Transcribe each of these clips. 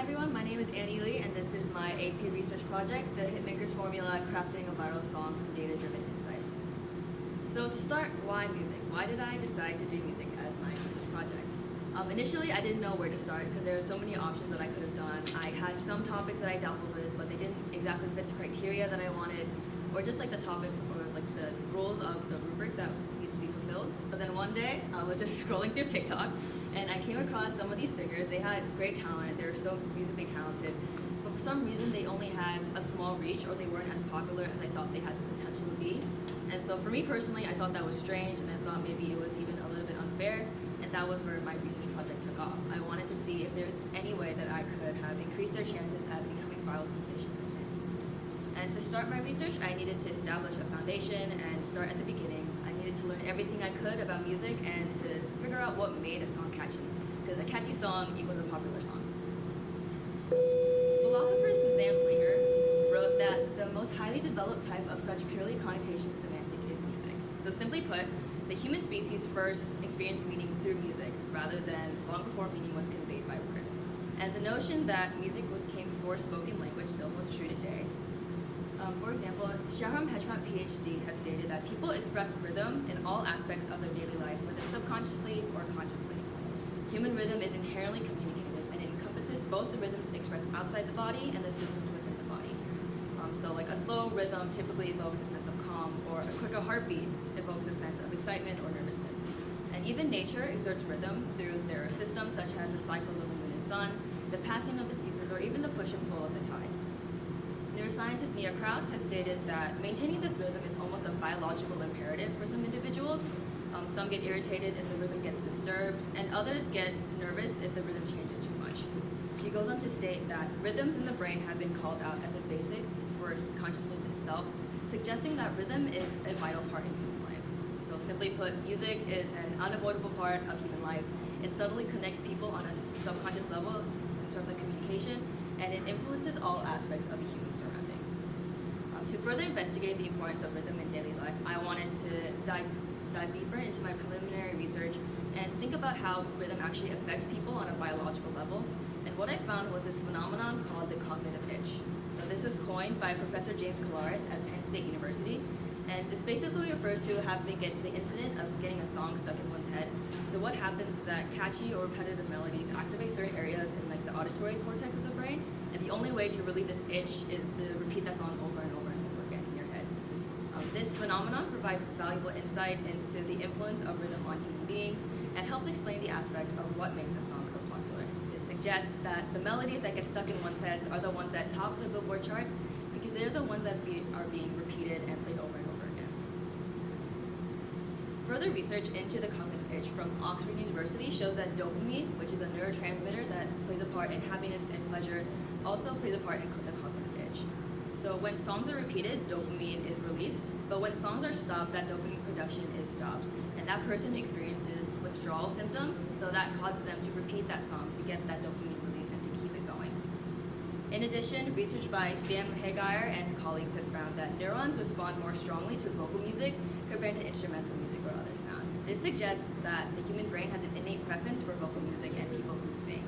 everyone, my name is Annie Lee, and this is my AP research project, the Hitmakers Formula, Crafting a Viral Song from Data-Driven Insights. So to start, why music? Why did I decide to do music as my research project? Initially, I didn't know where to start because there were so many options that I could have done. I had some topics that I dabbled with, but they didn't exactly fit the criteria that I wanted, or just like the topic or like the rules of the rubric that needed to be fulfilled. But then one day, I was just scrolling through TikTok, and I came across some of these singers. They had great talent. They were so musically talented, but for some reason, they only had a small reach, or they weren't as popular as I thought they had the potential to be. And so for me personally, I thought that was strange, and I thought maybe it was even a little bit unfair. And that was where my research project took off. I wanted to see if there was any way that I could have increased their chances at becoming viral sensations and hits. And to start my research, I needed to establish a foundation and start at the beginning. I needed to learn everything I could about music and to figure out what made a song catchy, because a catchy song equals a popular song. Philosopher Suzanne Blinger wrote that the most highly developed type of such purely connotation semantic is music. So simply put, the human species first experienced meaning through music rather than long before meaning was conveyed by words. And the notion that music came before spoken language still holds true today. For example, Shahram Hechmat, PhD, has stated that people express rhythm in all aspects of their daily life, whether subconsciously or consciously. Human rhythm is inherently communicative and it encompasses both the rhythms expressed outside the body and the systems within the body. So like a slow rhythm typically evokes a sense of calm, or a quicker heartbeat evokes a sense of excitement or nervousness. And even nature exerts rhythm through their systems such as the cycles of the moon and sun, the passing of the seasons, or even the push and pull of the tide. Neuroscientist Nia Kraus has stated that maintaining this rhythm is almost a biological imperative for some individuals. Some get irritated if the rhythm gets disturbed, and others get nervous if the rhythm changes too much. She goes on to state that rhythms in the brain have been called out as a basic for consciousness itself, suggesting that rhythm is a vital part in human life. So simply put, music is an unavoidable part of human life. It subtly connects people on a subconscious level in terms of communication, and it influences all aspects of the human surroundings. To further investigate the importance of rhythm in daily life, I wanted to dive deeper into my preliminary research and think about how rhythm actually affects people on a biological level. And what I found was this phenomenon called the cognitive itch. So this was coined by Professor James Colares at Penn State University, and this basically refers to the incident of getting a song stuck in one's head. So what happens is that catchy or repetitive melodies activate certain areas in like the auditory cortex of the brain, and the only way to relieve this itch is to repeat that song over and over and over again in your head. This phenomenon provides valuable insight into the influence of rhythm on human beings and helps explain the aspect of what makes a song so popular. It suggests that the melodies that get stuck in one's heads are the ones that top the Billboard charts because they're the ones that are being repeated and played over and over again. Further research into the cognitive itch from Oxford University shows that dopamine, which is a neurotransmitter that plays a part in happiness and pleasure, also plays a part in the cognitive itch. So when songs are repeated, dopamine is released, but when songs are stopped, that dopamine production is stopped, and that person experiences withdrawal symptoms, so that causes them to repeat that song to get that dopamine release and to keep it going. In addition, research by Sam Hageyer and colleagues has found that neurons respond more strongly to vocal music compared to instrumental music or other sounds. This suggests that the human brain has an innate preference for vocal music and people who sing.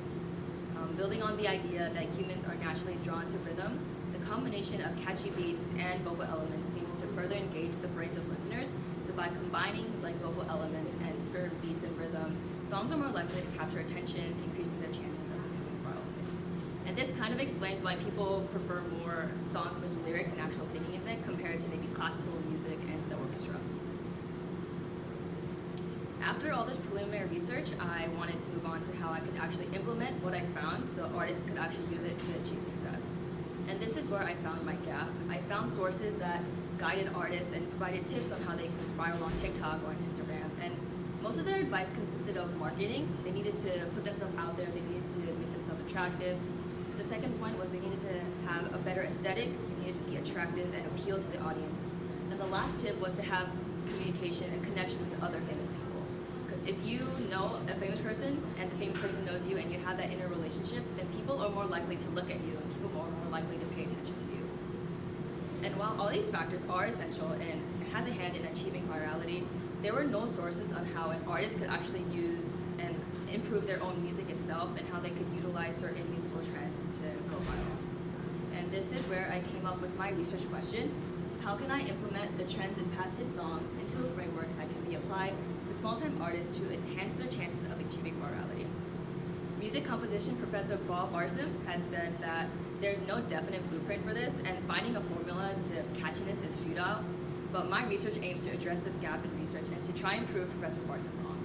Building on the idea that humans are naturally drawn to rhythm, the combination of catchy beats and vocal elements seems to further engage the brains of listeners. So by combining like vocal elements and certain beats and rhythms, songs are more likely to capture attention, increasing their chances of becoming viral hits. And this kind of explains why people prefer more songs with lyrics and actual singing in it compared to maybe classical music and the orchestra. After all this preliminary research, I wanted to move on to how I could actually implement what I found so artists could actually use it to achieve success. And this is where I found my gap. I found sources that guided artists and provided tips on how they could viral on TikTok or on Instagram. And most of their advice consisted of marketing. They needed to put themselves out there, they needed to make themselves attractive. The second point was they needed to have a better aesthetic, they needed to be attractive and appeal to the audience. And the last tip was to have communication and connection with other famous people. Because if you know a famous person and the famous person knows you and you have that inner relationship, then people are more likely to look at you and people are more likely to pay attention to you. And while all these factors are essential and has a hand in achieving virality, there were no sources on how an artist could actually use and improve their own music itself itself and how they could utilize certain musical trends to go viral. And this is where I came up with my research question: how can I implement the trends in past hit songs into a framework that can be applied to small-time artists to enhance their chances of achieving virality? Music composition professor Bob Barsom has said that there's no definite blueprint for this, and finding a formula to catchiness is futile. But my research aims to address this gap in research and to try and prove Professor Barsom wrong.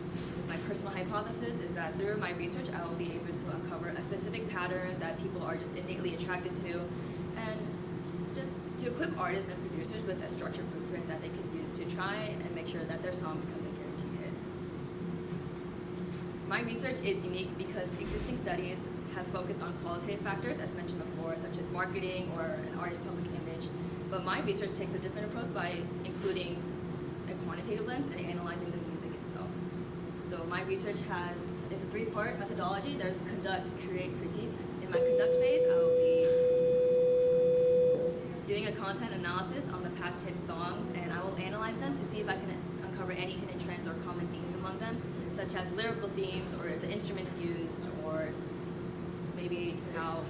My personal hypothesis is that through my research, I will be able to uncover a specific pattern that people are just innately attracted to, and just to equip artists and producers with a structured blueprint that they can use to try and make sure that their song becomes a guaranteed hit. My research is unique because existing studies have focused on qualitative factors, as mentioned before, such as marketing or an artist's public image. But my research takes a different approach by including a quantitative lens and analyzing the music itself. So my research is a three-part methodology. There's conduct, create, critique. In my conduct phase, I will be doing a content analysis on the past hit songs, and I will analyze them to see if I can uncover any hidden trends or common themes among them, such as lyrical themes or the instruments used, or maybe how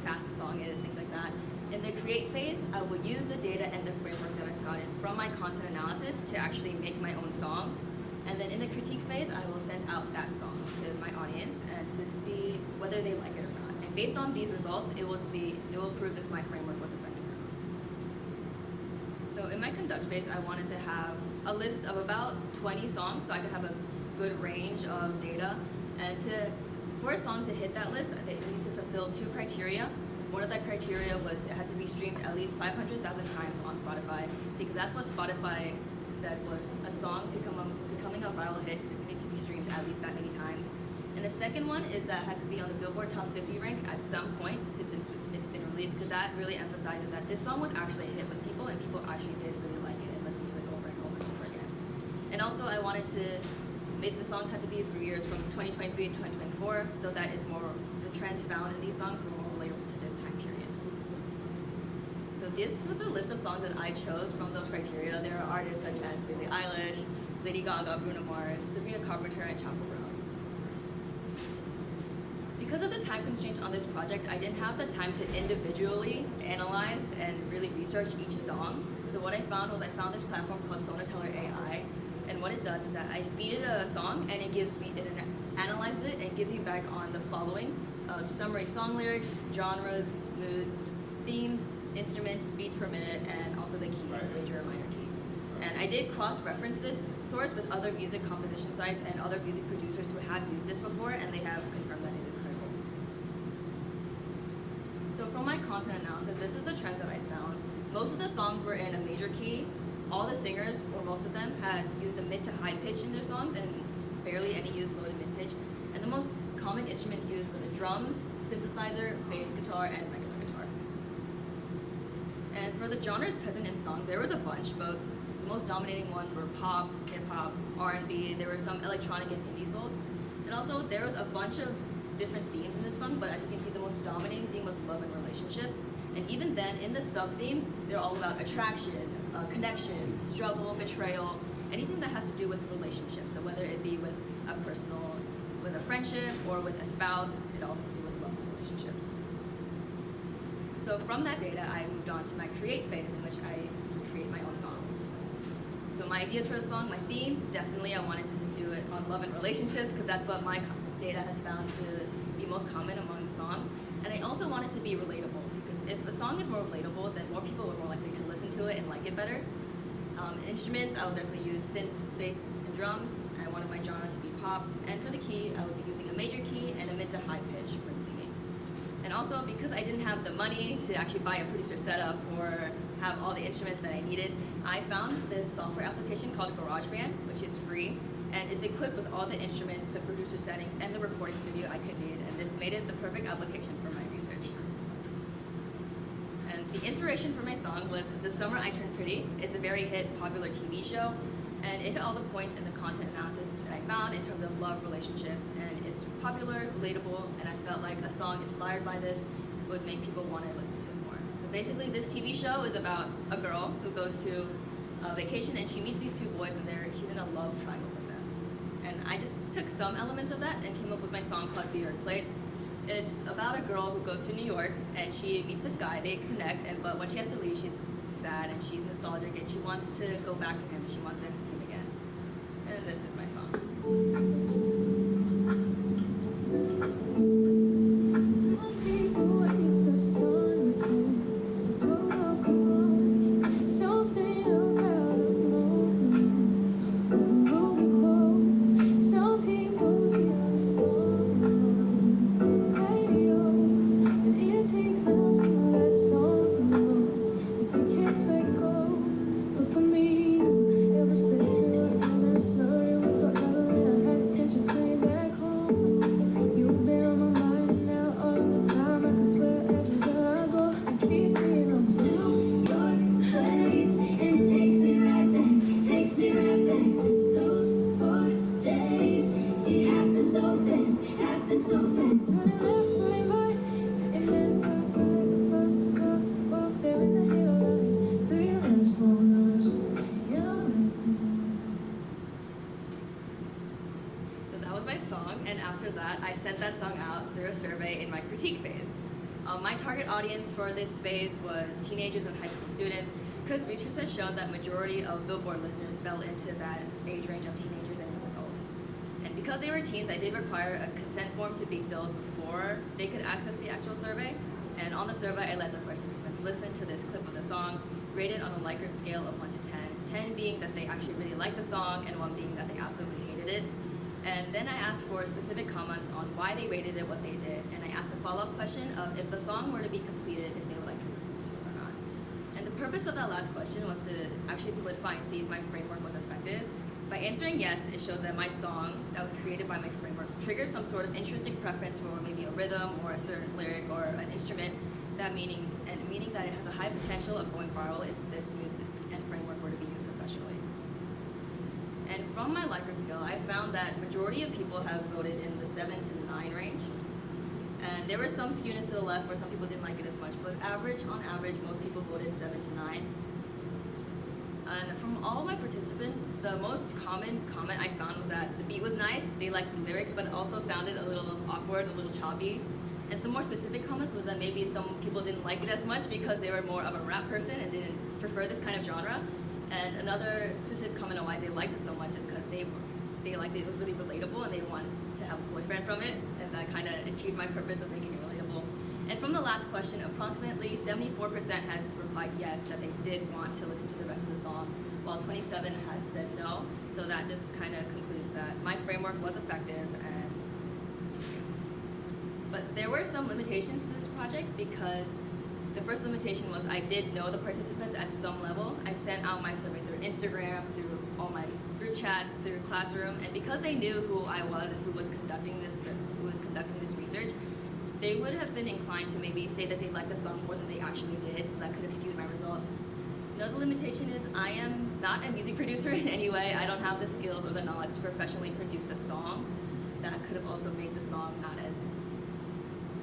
fast the song is, things like that. In the create phase, I will use the data and the framework that I've gotten from my content analysis to actually make my own song. And then in the critique phase, I will send out that song to my audience and to see whether they like it or not. And based on these results, it will prove if my framework was effective or not. So in my conduct phase, I wanted to have a list of about 20 songs so I could have a good range of data. And for a song to hit that list, it needs to fulfill two criteria. One of that criteria was it had to be streamed at least 500,000 times on Spotify, because that's what Spotify said was a song becoming a viral hit is need to be streamed at least that many times. And the second one is that it had to be on the Billboard Top 50 rank at some point since it's been released, because that really emphasizes that this song was actually a hit with people and people actually did really like it and listen to it over and over and over again. And also I wanted to make the songs had to be 3 years from 2023 to 2024, so that is more, the trends found in these songs were more relatable to this time period. So this was a list of songs that I chose from those criteria. There are artists such as Billie Eilish, Lady Gaga, Bruno Mars, Sabrina Carpenter, and Chappell Roan. Because of the time constraints on this project, I didn't have the time to individually analyze and really research each song. So what I found was I found this platform called Sonateller AI, and what it does is that I feed it a song and it analyzes it and gives me back on the following: summary song lyrics, genres, moods, themes, instruments, beats per minute, and also the key, major or minor key. And I did cross-reference this source with other music composition sites and other music producers who have used this before, and they have confirmed that it is critical. So from my content analysis, this is the trends that I found. Most of the songs were in a major key. All the singers, or most of them, had used a mid to high pitch in their songs, and barely any used low to mid pitch. And the most common instruments used were the drums, synthesizer, bass guitar, and regular guitar. And for the genres present in songs, there was a bunch, but the most dominating ones were pop, hip-hop, R&B. There were some electronic and indie souls. And also, there was a bunch of different themes in this song, but as you can see, the most dominating theme was love and relationships. And even then, in the sub-themes, they're all about attraction, connection, struggle, betrayal, anything that has to do with relationships. So whether it be with a friendship, or with a spouse, it all has to do with love and relationships. So from that data, I moved on to my create phase, in which I create my own song. So my ideas for the song, my theme, definitely I wanted to do it on love and relationships, because that's what my data has found to be most common among the songs. And I also want it to be relatable, because if a song is more relatable, then more people are more likely to listen to it and like it better. Instruments, I will definitely use synth, bass, and drums. I wanted my genres to be pop. And for the key, I will be using a major key and a mid to high pitch for the singing. And also, because I didn't have the money to actually buy a producer setup or have all the instruments that I needed, I found this software application called GarageBand, which is free, and is equipped with all the instruments, the producer settings, and the recording studio I could need, and this made it the perfect application for my research. And the inspiration for my song was The Summer I Turned Pretty. It's a very hit, popular TV show, and it hit all the points in the content analysis that I found in terms of love relationships, and it's popular, relatable, and I felt like a song inspired by this would make people want to listen to it more. So basically, this TV show is about a girl who goes to a vacation and she meets these two boys, and she's in a love triangle with them. And I just took some elements of that and came up with my song called The Earth Plates. It's about a girl who goes to New York and she meets this guy, they connect, but when she has to leave, she's sad and she's nostalgic and she wants to go back to him and she wants to see him again. And this is my song. Some people it's a sunset. Don't look around. Something about a moment. A movie quote. Some people hear a song on radio, and it takes them to let song know that they can't let go. But for me, it was stay still and blurry with forever, and I had to catch a plane back home. You've been on my mind now all the time. I can swear everywhere I go, I keep seeing I'm still your place, and it takes me right back, takes me right back to those 4 days. It happened so fast, happened so fast. Turning left, turning right, sitting there stoplight across the coast. Walk there in the headlights, 3 letters, 4 letters. Yeah, I'm So that was my song, and after that, I sent that song out through a survey in my critique phase. My target audience for this phase was teenagers and high school students, because research has shown that majority of Billboard listeners fell into that age range of teenagers and young adults. And because they were teens, I did require a consent form to be filled before they could access the actual survey. And on the survey, I let the participants listen to this clip of the song, rated on a Likert scale of 1 to 10, 10 being that they actually really liked the song, and 1 being that they absolutely hated it. And then I asked for specific comments on why they rated it what they did, and I asked a follow-up question of if the song were to be completed, if they would like to listen to it or not. And the purpose of that last question was to actually solidify and see if my framework was effective. By answering yes, it shows that my song that was created by my framework triggers some sort of interesting preference for maybe a rhythm or a certain lyric or an instrument, meaning that it has a high potential of going viral if this music and framework were to be used professionally. And from my Likert scale, I found that majority of people have voted in the 7 to 9 range. And there was some skewness to the left where some people didn't like it as much, but on average, most people voted 7 to 9. And from all my participants, the most common comment I found was that the beat was nice, they liked the lyrics, but it also sounded a little awkward, a little choppy. And some more specific comments was that maybe some people didn't like it as much because they were more of a rap person and didn't prefer this kind of genre. And another specific comment on why they liked it so much is because they liked it was really relatable and they wanted to have a boyfriend from it, and that kind of achieved my purpose of making it relatable. And from the last question, approximately 74% has replied yes, that they did want to listen to the rest of the song, while 27 had said no. So that just kind of concludes that my framework was effective. But there were some limitations to this project because the first limitation was I did know the participants at some level. I sent out my survey through Instagram, through all my group chats, through Classroom, and because they knew who I was and who was conducting this research, they would have been inclined to maybe say that they liked the song more than they actually did, so that could have skewed my results. Another limitation is I am not a music producer in any way. I don't have the skills or the knowledge to professionally produce a song. That could have also made the song not as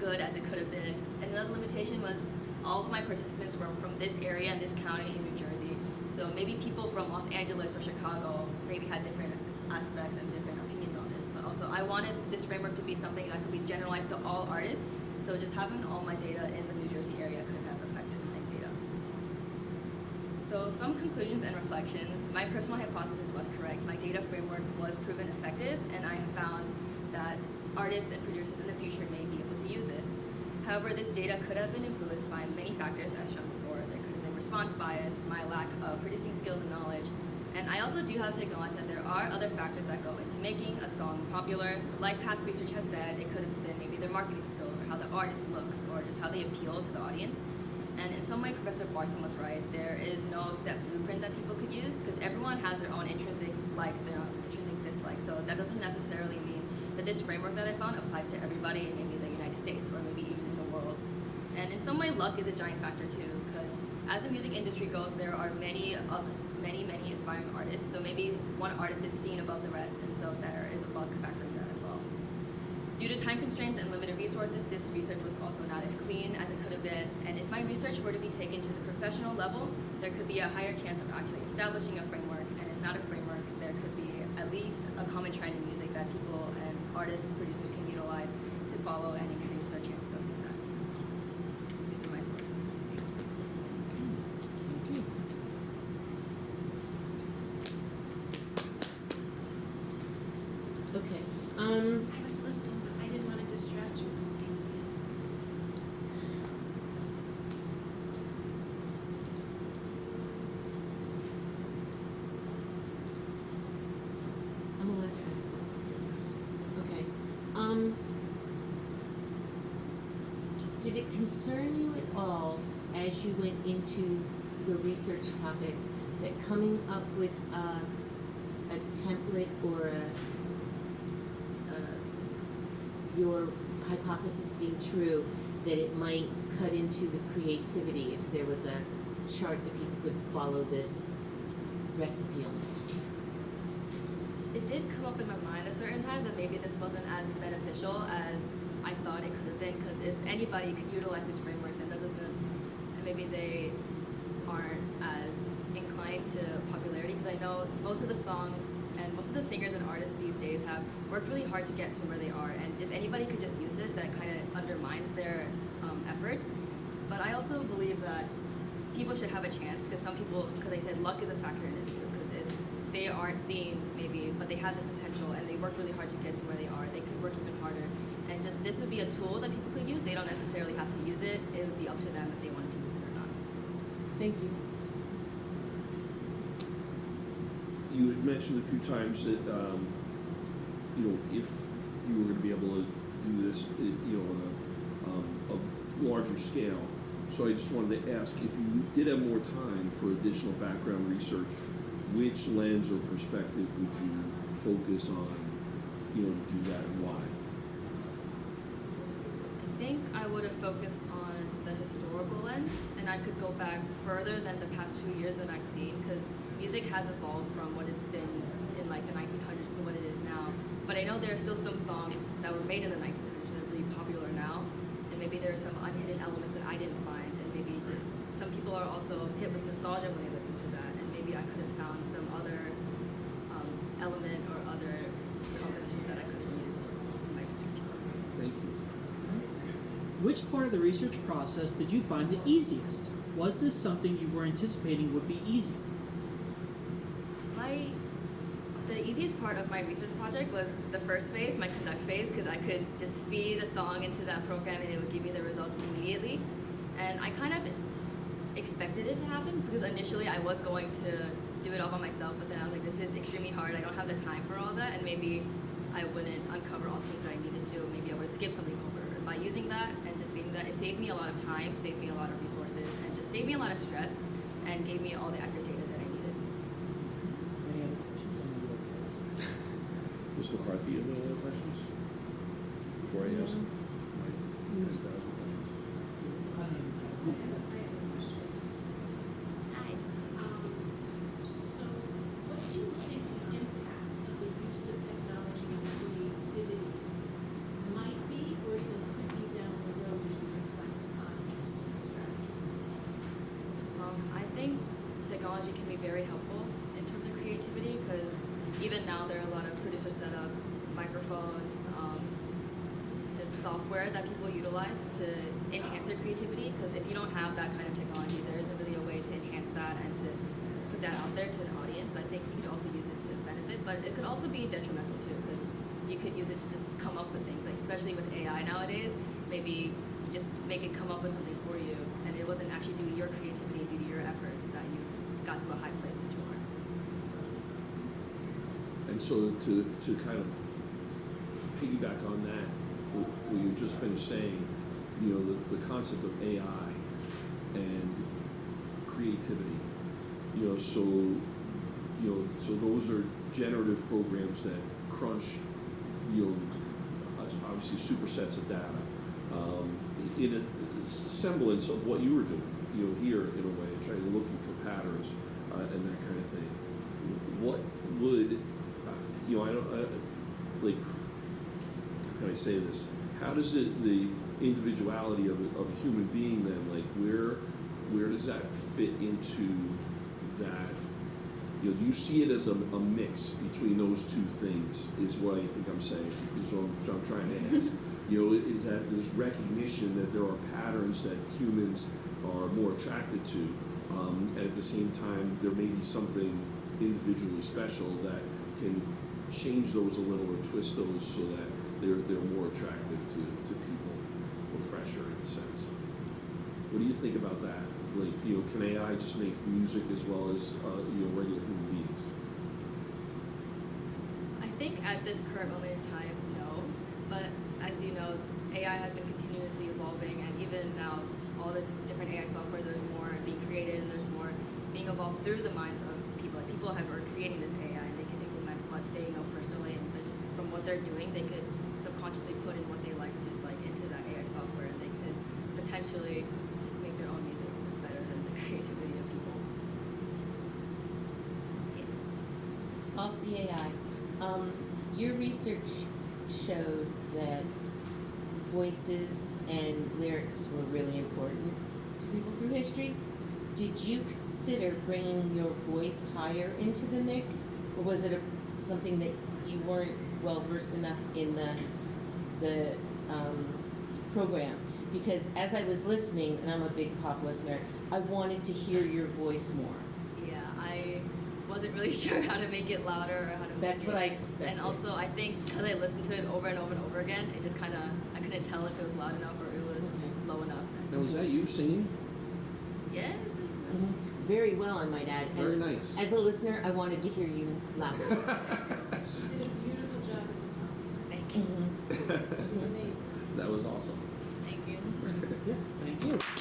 good as it could have been. And another limitation was all of my participants were from this area and this county in New Jersey. So maybe people from Los Angeles or Chicago maybe had different aspects and different opinions on this. But also I wanted this framework to be something that could be generalized to all artists. So just having all my data in the New Jersey area could have affected my data. So some conclusions and reflections. My personal hypothesis was correct. My data framework was proven effective, and I have found that artists and producers in the future may be able to use this. However, this data could have been influenced by many factors as shown before. There could have been response bias, my lack of producing skills and knowledge, and I also do have to acknowledge that there are other factors that go into making a song popular. Like past research has said, it could have been maybe their marketing skills or how the artist looks or just how they appeal to the audience. And in some way, Professor Barson was right. There is no set blueprint that people could use because everyone has their own intrinsic likes, their own intrinsic dislikes. So that doesn't necessarily mean that this framework that I found applies to everybody in maybe the United States or maybe even in the world. And in some way, luck is a giant factor too, because as the music industry goes, there are many aspiring artists. So maybe one artist is seen above the rest, and so there is a luck factor in that as well. Due to time constraints and limited resources, this research was also not as clean as it could have been. And if my research were to be taken to the professional level, there could be a higher chance of actually establishing a framework. And if not a framework, there could be at at least a common trend in music that people and artists, producers can utilize to follow and increase their chances of success. These are my sources. Okay. I was listening, but I didn't want to distract you. I'm allowed to ask questions. Okay. Did it concern you at all as you went into the research topic that coming up with a template or your hypothesis being true, that it might cut into the creativity if there was a chart that people could follow this recipe almost? It did come up in my mind at certain times that maybe this wasn't as beneficial as I thought it could have been, because if anybody could utilize this framework, then that doesn't, and maybe they aren't as inclined to popularity, because I know most of the songs and most of the singers and artists these days have worked really hard to get to where they are, and if anybody could just use this, that kind of undermines their efforts. But I also believe that people should have a chance, because some people, because I said luck is a factor in it too, because if they aren't seen maybe, but they have the potential and they worked really hard to get to where they are, they could work even harder. And just this would be a tool that people could use. They don't necessarily have to use it. It would be up to them if they wanted to use it or not. Thank you. You had mentioned a few times that, if you were going to be able to do this, on a larger scale. So I just wanted to ask, if you did have more time for additional background research, which lens or perspective would you focus on, to do that, and why? I think I would have focused on the historical lens, and I could go back further than the past 2 years that I've seen, because music has evolved from what it's been in like the 1900s to what it is now. But I know there are still some songs that were made in the 1900s that are really popular now, and maybe there are some unhidden elements that I didn't find, and maybe just some people are also hit with nostalgia when they listen to that, and maybe I could have found some other element or other composition that I could have used in my research. Thank you. Which part of the research process did you find the easiest? Was this something you were anticipating would be easy? The easiest part of my research project was the first phase, my conduct phase, because I could just feed a song into that program and it would give me the results immediately. And I kind of expected it to happen, because initially I was going to do it all by myself, but then I was like, this is extremely hard, I don't have the time for all that, and maybe I wouldn't uncover all the things that I needed to, maybe I would have skipped something over. By using that and just feeding that, it saved me a lot of time, saved me a lot of resources, and just saved me a lot of stress, and gave me all the accurate data that I needed. Any other questions? I know you like to ask. Ms. McCarthy, you have any other questions? Before I ask? Mike, you guys got other questions? I have a question. Hi. So what do you think the impact of the use of technology on creativity might be, or even could be down the road as you reflect on this strategy? I think technology can be very helpful in terms of creativity, because even now there are a lot of producer setups, microphones, just software that people utilize to enhance their creativity, because if you don't have that kind of technology, there isn't really a way to enhance that and to put that out there to an audience. So I think you could also use it to benefit, but it could also be detrimental too, because you could use it to just come up with things, like especially with AI nowadays, maybe you just make it come up with something for you, and it wasn't actually due to your creativity, due to your efforts that you got to a high place that you are. And so to kind of piggyback on that, what you just finished saying, the concept of AI and creativity, so those are generative programs that crunch, obviously supersets of data, in a semblance of what you were doing, here in a way, trying to looking for patterns and that kind of thing. What would, how can I say this? How does the individuality of a human being then, where does that fit into that You know, do you see it as a mix between those two things? Is what I think I'm saying. Is what I'm trying to ask. You know, is that this recognition that there are patterns that humans are more attracted to, and at the same time there may be something individually special that can change those a little or twist those so that they're more attractive to people, or fresher in a sense. What do you think about that? Like, you know, can AI just make music as well as you know, regular human beings? I think at this current moment in time, no. But as you know, AI has been continuously evolving, and even now, all the different AI softwares are more being created, and there's more being evolved through the minds of people. Like, people are creating this AI, and they can implement what they know personally, and they're just from what they're doing, they could subconsciously put in what they like, just like into that AI software, and they could potentially make their own music that's better than the creativity of people. Yeah. Off the AI, your research showed that voices and lyrics were really important to people through history. Did you consider bringing your voice higher into the mix, or was it something that you weren't well versed enough in the program? Because as I was listening, and I'm a big pop listener, I wanted to hear your voice more. Yeah, I wasn't really sure how to make it louder or how to That's make what it. I suspected. And also, I think because I listened to it over and over and over again, it just kind of, I couldn't tell if it was loud enough or it was Okay. low enough. Now, is that you singing? Yes. Very well, I might add. Very And nice. as a listener, I wanted to hear you louder. She did a beautiful job at the Thank you. She's amazing. That was awesome. Thank you. Yeah, thank you.